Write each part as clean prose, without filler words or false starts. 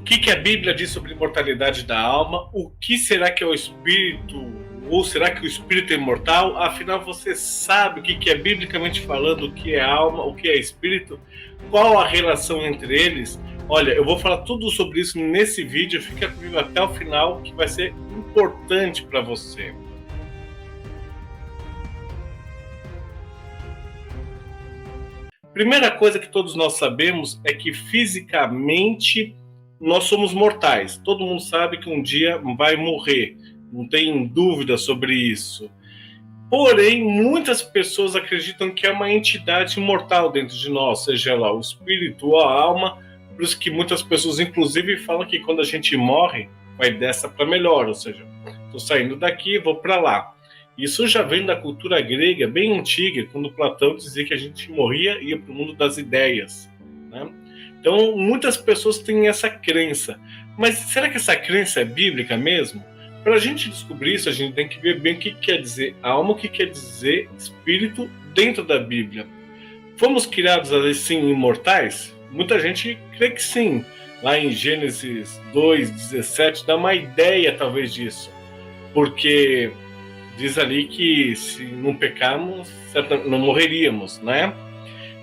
O que a Bíblia diz sobre a imortalidade da alma? O que será que é o espírito? Ou será que o espírito é imortal? Afinal, você sabe o que é biblicamente falando, o que é alma, o que é espírito? Qual a relação entre eles? Olha, eu vou falar tudo sobre isso nesse vídeo. Fica comigo até o final, que vai ser importante para você. Primeira coisa que todos nós sabemos é que fisicamente nós somos mortais. Todo mundo sabe que um dia vai morrer, não tem dúvida sobre isso. Porém, muitas pessoas acreditam que é uma entidade imortal dentro de nós, seja lá o espírito ou a alma. Por isso que muitas pessoas, inclusive, falam que quando a gente morre, vai dessa para melhor, ou seja, estou saindo daqui, vou para lá. Isso já vem da cultura grega bem antiga, quando Platão dizia que a gente morria e ia para o mundo das ideias, né? Então, muitas pessoas têm essa crença. Mas será que essa crença é bíblica mesmo? Para a gente descobrir isso, a gente tem que ver bem o que quer dizer alma, o que quer dizer espírito dentro da Bíblia. Fomos criados assim imortais? Muita gente crê que sim. Lá em Gênesis 2:17 dá uma ideia talvez disso. Porque diz ali que se não pecarmos, não morreríamos, né?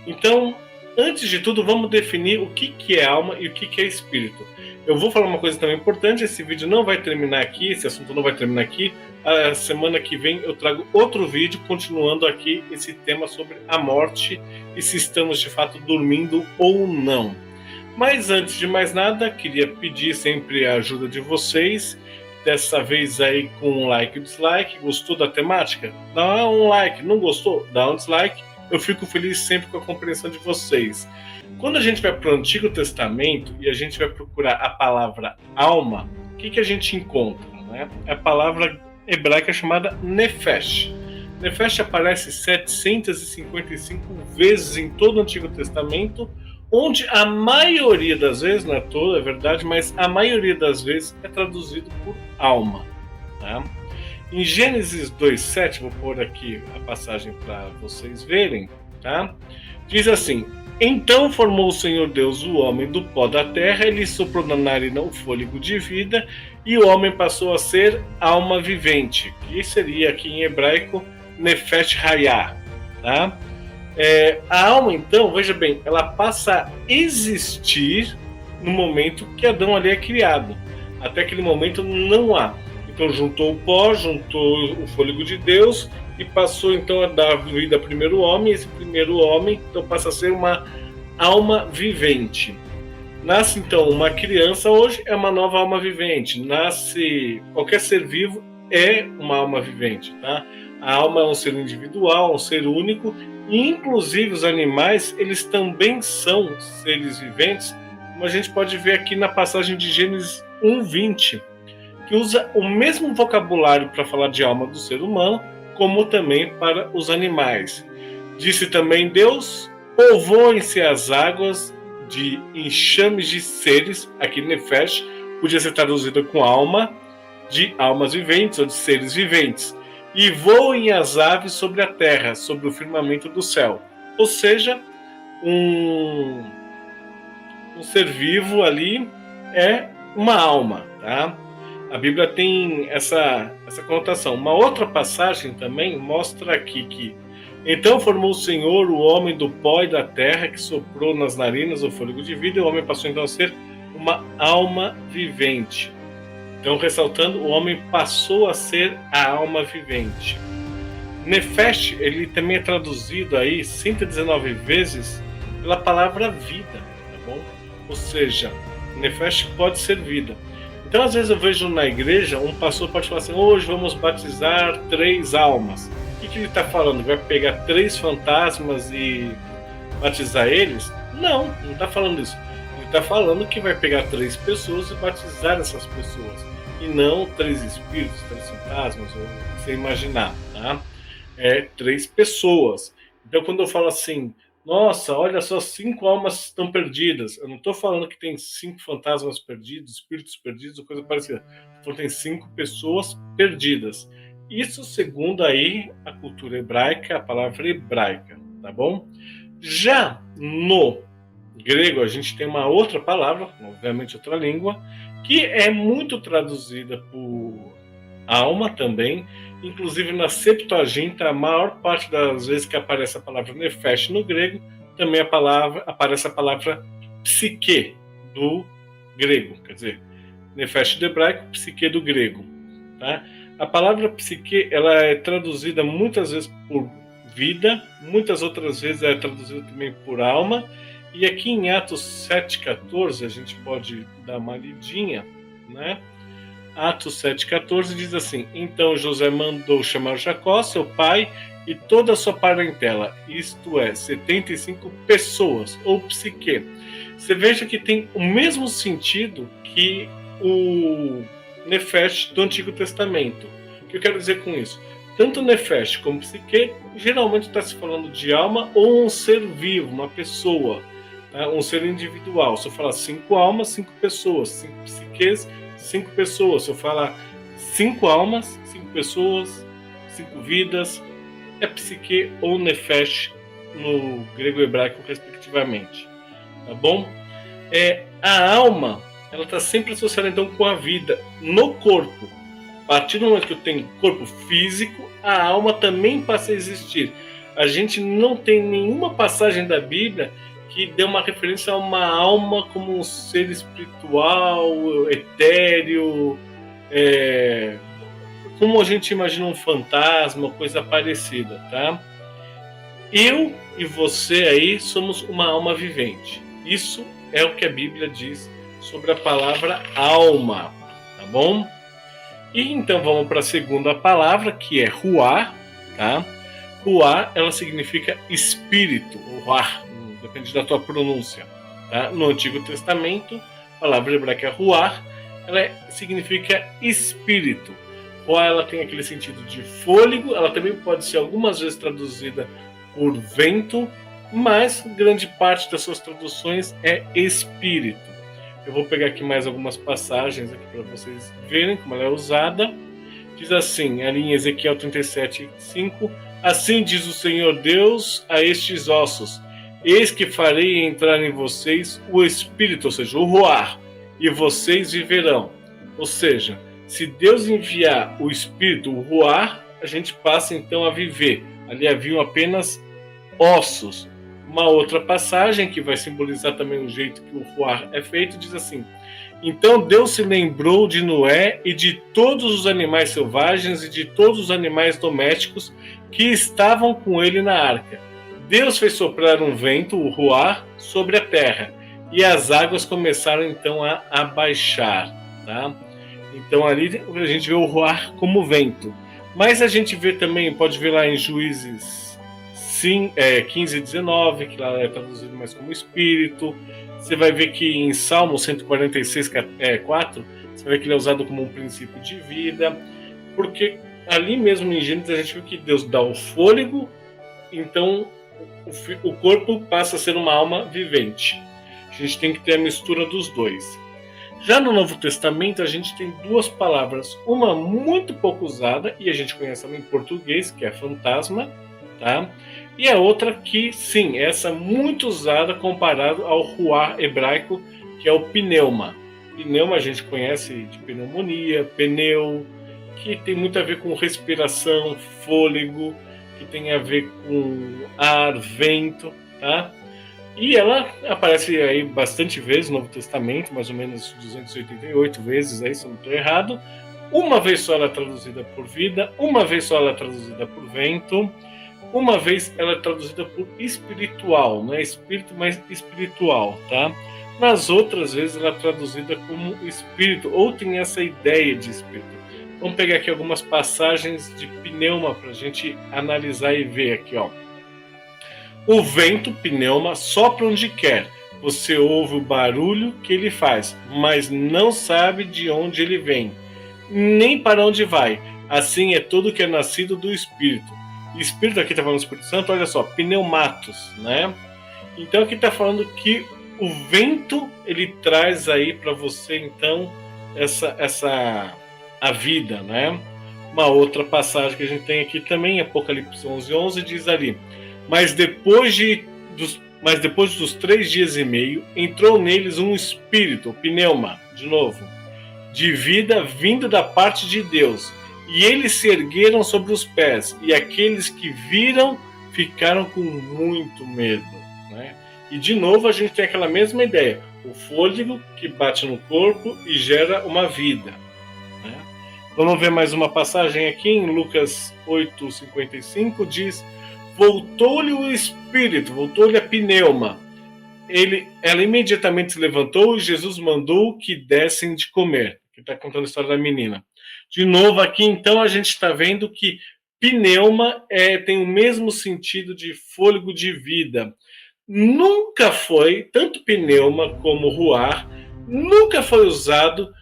Então, antes de tudo, vamos definir o que é alma e o que é espírito. Eu vou falar uma coisa também importante, esse vídeo não vai terminar aqui, esse assunto não vai terminar aqui. A semana que vem eu trago outro vídeo continuando aqui esse tema sobre a morte e se estamos de fato dormindo ou não. Mas antes de mais nada, queria pedir sempre a ajuda de vocês. Dessa vez aí com um like e dislike. Gostou da temática? Dá um like. Não gostou? Dá um dislike. Eu fico feliz sempre com a compreensão de vocês. Quando a gente vai para o Antigo Testamento e a gente vai procurar a palavra alma, o que a gente encontra? Né? A palavra hebraica chamada nefesh. Nefesh aparece 755 vezes em todo o Antigo Testamento, onde a maioria das vezes, não é toda, é verdade, mas a maioria das vezes é traduzido por alma. Tá? Em Gênesis 2:7, vou pôr aqui a passagem para vocês verem, tá? Diz assim: então formou o Senhor Deus o homem do pó da terra, ele soprou na narina o fôlego de vida, e o homem passou a ser alma vivente, que seria aqui em hebraico Nefesh Hayah, tá? A alma, então, veja bem, ela passa a existir no momento que Adão ali é criado. Até aquele momento não há. Então juntou o pó, juntou o fôlego de Deus e passou então a dar vida ao primeiro homem. Esse primeiro homem então passa a ser uma alma vivente. Nasce então uma criança, hoje é uma nova alma vivente. Nasce qualquer ser vivo é uma alma vivente, tá? A alma é um ser individual, um ser único, e inclusive os animais, eles também são seres viventes, como a gente pode ver aqui na passagem de Gênesis 1:20, que usa o mesmo vocabulário para falar de alma do ser humano, como também para os animais. Disse também Deus: povoem-se as águas de enxames de seres, aqui Nefesh podia ser traduzido com alma, de almas viventes ou de seres viventes, e voem as aves sobre a terra, sobre o firmamento do céu. Ou seja, um ser vivo ali é uma alma, tá? A Bíblia tem essa conotação. Uma outra passagem também mostra aqui que então formou o Senhor o homem do pó e da terra, que soprou nas narinas o fôlego de vida, e o homem passou então a ser uma alma vivente. Então, ressaltando, o homem passou a ser a alma vivente. Nefesh, ele também é traduzido aí 119 vezes pela palavra vida, tá bom? Ou seja, Nefesh pode ser vida. Então, às vezes eu vejo na igreja, um pastor pode falar assim: hoje vamos batizar 3 almas. O que ele está falando? Vai pegar 3 fantasmas e batizar eles? Não está falando isso. Ele está falando que vai pegar 3 pessoas e batizar essas pessoas. E não 3 espíritos, 3 fantasmas, ou você imaginar, tá? 3 pessoas. Então, quando eu falo assim, nossa, olha só, 5 almas estão perdidas. Eu não estou falando que tem 5 fantasmas perdidos, espíritos perdidos, ou coisa parecida. Então, tem 5 pessoas perdidas. Isso segundo aí a cultura hebraica, a palavra hebraica, tá bom? Já grego, a gente tem uma outra palavra, obviamente outra língua, que é muito traduzida por alma também. Inclusive na Septuaginta, a maior parte das vezes que aparece a palavra nefesh no grego, também aparece a palavra psique do grego, quer dizer, nefesh do hebraico, psique do grego. Tá? A palavra psique ela é traduzida muitas vezes por vida, muitas outras vezes é traduzida também por alma. E aqui em Atos 7,14 a gente pode dar uma lidinha, né? Atos 7,14 diz assim: então José mandou chamar Jacó, seu pai, e toda a sua parentela, isto é, 75 pessoas, ou psique. Você veja que tem o mesmo sentido que o nefesh do Antigo Testamento. O que eu quero dizer com isso? Tanto nefesh como psique, geralmente está se falando de alma ou um ser vivo, uma pessoa, tá? Um ser individual. Se eu falar 5 almas, 5 pessoas, 5 psiques, 5 pessoas. Se eu falar 5 almas, 5 pessoas, 5 vidas, é psique ou nefesh no grego e hebraico, respectivamente. Tá bom? A alma, ela está sempre associada então com a vida no corpo. A partir do momento que eu tenho corpo físico, a alma também passa a existir. A gente não tem nenhuma passagem da Bíblia que dê uma referência a uma alma como um ser espiritual, etéreo, como a gente imagina um fantasma, coisa parecida, tá? Eu e você aí somos uma alma vivente. Isso é o que a Bíblia diz sobre a palavra alma, tá bom? E então vamos para a segunda palavra, que é ruá, tá? Ruá, ela significa espírito, ou ruá, depende da tua pronúncia, tá? No Antigo Testamento, a palavra hebraica ruá, ela significa espírito. Ruá, ela tem aquele sentido de fôlego, ela também pode ser algumas vezes traduzida por vento, mas grande parte das suas traduções é espírito. Eu vou pegar aqui mais algumas passagens aqui para vocês verem como ela é usada. Diz assim, ali em Ezequiel 37:5: assim diz o Senhor Deus a estes ossos: eis que farei entrar em vocês o espírito, ou seja, o ruar, e vocês viverão. Ou seja, se Deus enviar o espírito, o ruar, a gente passa então a viver. Ali haviam apenas ossos. Uma outra passagem que vai simbolizar também o jeito que o ruar é feito diz assim: então Deus se lembrou de Noé e de todos os animais selvagens e de todos os animais domésticos que estavam com ele na arca. Deus fez soprar um vento, o ruar, sobre a terra, e as águas começaram então a abaixar, tá? Então ali a gente vê o ruar como vento. Mas a gente vê também, pode ver lá em Juízes 15:19, que lá é traduzido mais como espírito. Você vai ver que em Salmo 146:4, você vai ver que ele é usado como um princípio de vida, porque ali mesmo em Gênesis a gente viu que Deus dá o fôlego, então o corpo passa a ser uma alma vivente. A gente tem que ter a mistura dos dois. Já no Novo Testamento a gente tem duas palavras, uma muito pouco usada, e a gente conhece ela em português, que é fantasma, tá? E a outra que, sim, essa muito usada comparado ao ruá hebraico, que é o pneuma. Pneuma a gente conhece de pneumonia, pneu, que tem muito a ver com respiração, fôlego, que tem a ver com ar, vento, tá? E ela aparece aí bastante vezes no Novo Testamento, mais ou menos 288 vezes, aí, se eu não estou errado. Uma vez só ela é traduzida por vida, uma vez só ela é traduzida por vento, uma vez ela é traduzida por espiritual, não é espírito, mas espiritual, tá? Nas outras vezes ela é traduzida como espírito, ou tem essa ideia de espírito. Vamos pegar aqui algumas passagens de pneuma para a gente analisar e ver aqui, ó. O vento, pneuma, sopra onde quer. Você ouve o barulho que ele faz, mas não sabe de onde ele vem, nem para onde vai. Assim é tudo que é nascido do Espírito. Espírito aqui está falando do Espírito Santo, olha só, pneumatos, né? Então aqui está falando que o vento ele traz aí para você então a vida, né? Uma outra passagem que a gente tem aqui também, Apocalipse 11:11 diz ali: mas depois Mas depois dos 3 dias e meio, entrou neles um espírito, pneuma, de novo, de vida vindo da parte de Deus. E eles se ergueram sobre os pés, e aqueles que viram ficaram com muito medo. Né? E de novo a gente tem aquela mesma ideia: o fôlego que bate no corpo e gera uma vida. Né? Vamos ver mais uma passagem aqui em Lucas 8:55, diz: voltou-lhe o espírito, voltou-lhe a pneuma. Ela imediatamente se levantou e Jesus mandou que dessem de comer. Que está contando a história da menina. De novo, aqui então a gente está vendo que pneuma tem o mesmo sentido de fôlego de vida. Nunca foi, tanto pneuma como ruar, nunca foi usado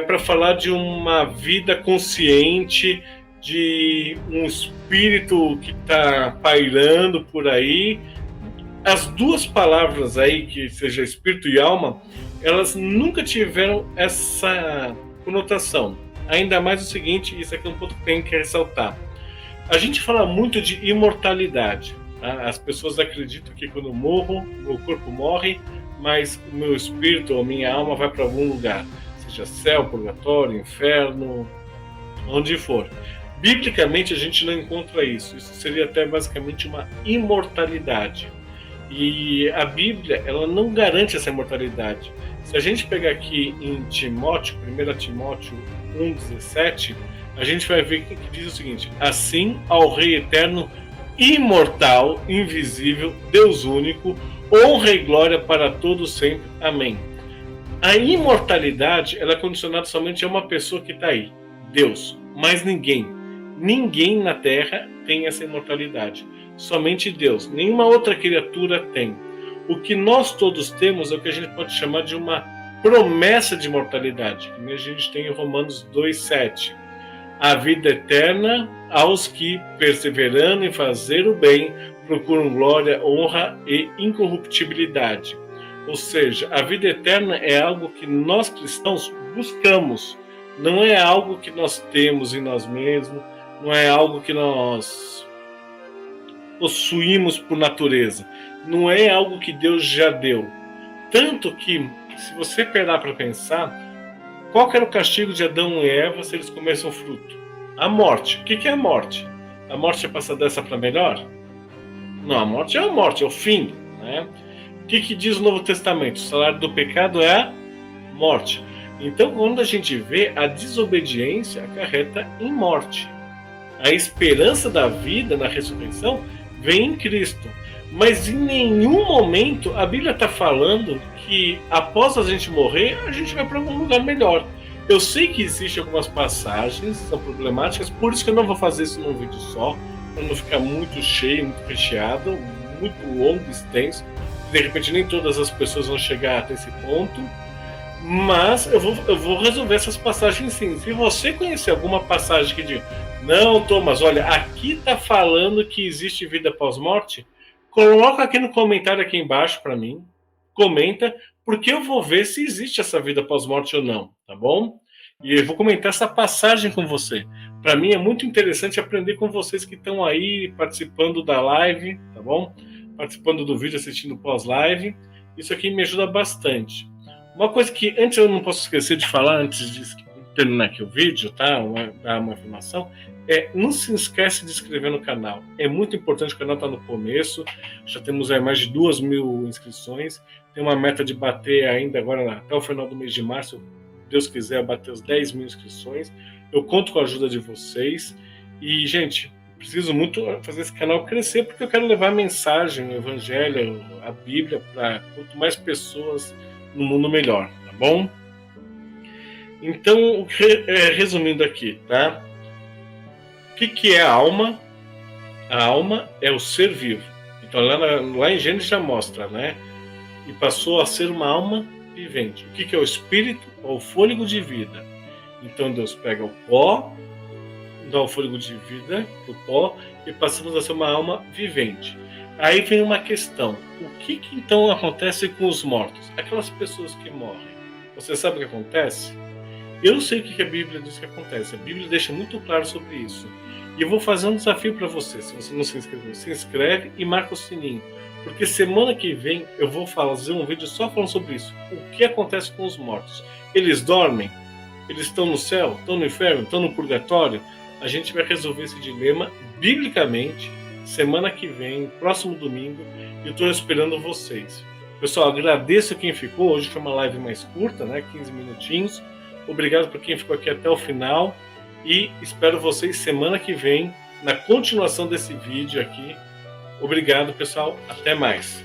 para falar de uma vida consciente, de um espírito que está pairando por aí. As duas palavras aí, que seja espírito e alma, elas nunca tiveram essa conotação. Ainda mais o seguinte, isso aqui é um ponto que tem que ressaltar. A gente fala muito de imortalidade. Tá? As pessoas acreditam que quando eu morro, meu corpo morre, mas o meu espírito ou minha alma vai para algum lugar. Seja céu, purgatório, inferno, onde for. Biblicamente a gente não encontra isso. Isso seria até basicamente uma imortalidade. E a Bíblia, ela não garante essa imortalidade. Se a gente pegar aqui em Timóteo, 1 Timóteo 1,17, a gente vai ver que diz o seguinte: assim ao Rei eterno, imortal, invisível, Deus único, honra e glória para todos sempre. Amém. A imortalidade, ela é condicionada somente a uma pessoa que está aí, Deus, mais ninguém. Ninguém na Terra tem essa imortalidade. Somente Deus. Nenhuma outra criatura tem. O que nós todos temos é o que a gente pode chamar de uma promessa de imortalidade, que a gente tem em Romanos 2,7. A vida eterna aos que, perseverando em fazer o bem, procuram glória, honra e incorruptibilidade. Ou seja, a vida eterna é algo que nós cristãos buscamos. Não é algo que nós temos em nós mesmos, não é algo que nós possuímos por natureza. Não é algo que Deus já deu. Tanto que, se você parar para pensar, qual que era o castigo de Adão e Eva se eles comessem o fruto? A morte. O que é a morte? A morte é passar dessa para melhor? Não, a morte, é o fim. Né? O que diz o Novo Testamento? O salário do pecado é a morte. Então, quando a gente vê, a desobediência acarreta em morte. A esperança da vida na ressurreição vem em Cristo. Mas em nenhum momento a Bíblia está falando que após a gente morrer, a gente vai para algum lugar melhor. Eu sei que existem algumas passagens que são problemáticas, por isso que eu não vou fazer isso num vídeo só, para não ficar muito cheio, muito recheado, muito longo, extenso. De repente nem todas as pessoas vão chegar até esse ponto, mas eu vou resolver essas passagens sim. Se você conhecer alguma passagem que diz: não, Thomas, olha, aqui está falando que existe vida pós-morte, coloca aqui no comentário aqui embaixo para mim, comenta, porque eu vou ver se existe essa vida pós-morte ou não, tá bom? E eu vou comentar essa passagem com você. Para mim é muito interessante aprender com vocês que estão aí participando da live, tá bom? Participando do vídeo, assistindo pós-live. Isso aqui me ajuda bastante. Uma coisa que antes eu não posso esquecer de falar, antes de terminar aqui o vídeo, tá? Dar uma informação. Não se esquece de se inscrever no canal. É muito importante, o canal está no começo. Já temos aí mais de 2.000 inscrições. Tem uma meta de bater ainda agora, até o final do mês de março, se Deus quiser, bater os 10.000 inscrições. Eu conto com a ajuda de vocês. E, gente, preciso muito fazer esse canal crescer, porque eu quero levar a mensagem, o evangelho, a Bíblia, para quanto mais pessoas no mundo, melhor, tá bom? Então, resumindo aqui, tá? O que é a alma? A alma é o ser vivo. Então, lá em Gênesis já mostra, né? E passou a ser uma alma vivente. O que é o espírito? É o fôlego de vida. Então, Deus pega o pó, dá o fôlego de vida do pó, e passamos a ser uma alma vivente. Aí vem uma questão: o que então acontece com os mortos? Aquelas pessoas que morrem. Você sabe o que acontece? Eu sei o que a Bíblia diz que acontece. A Bíblia deixa muito claro sobre isso. E eu vou fazer um desafio para você. Se você não se inscreveu, se inscreve e marca o sininho. Porque semana que vem eu vou fazer um vídeo só falando sobre isso. O que acontece com os mortos? Eles dormem? Eles estão no céu? Estão no inferno? Estão no purgatório? A gente vai resolver esse dilema biblicamente semana que vem, próximo domingo, e eu estou esperando vocês. Pessoal, agradeço quem ficou. Hoje foi uma live mais curta, né? 15 minutinhos. Obrigado por quem ficou aqui até o final e espero vocês semana que vem na continuação desse vídeo aqui. Obrigado, pessoal. Até mais.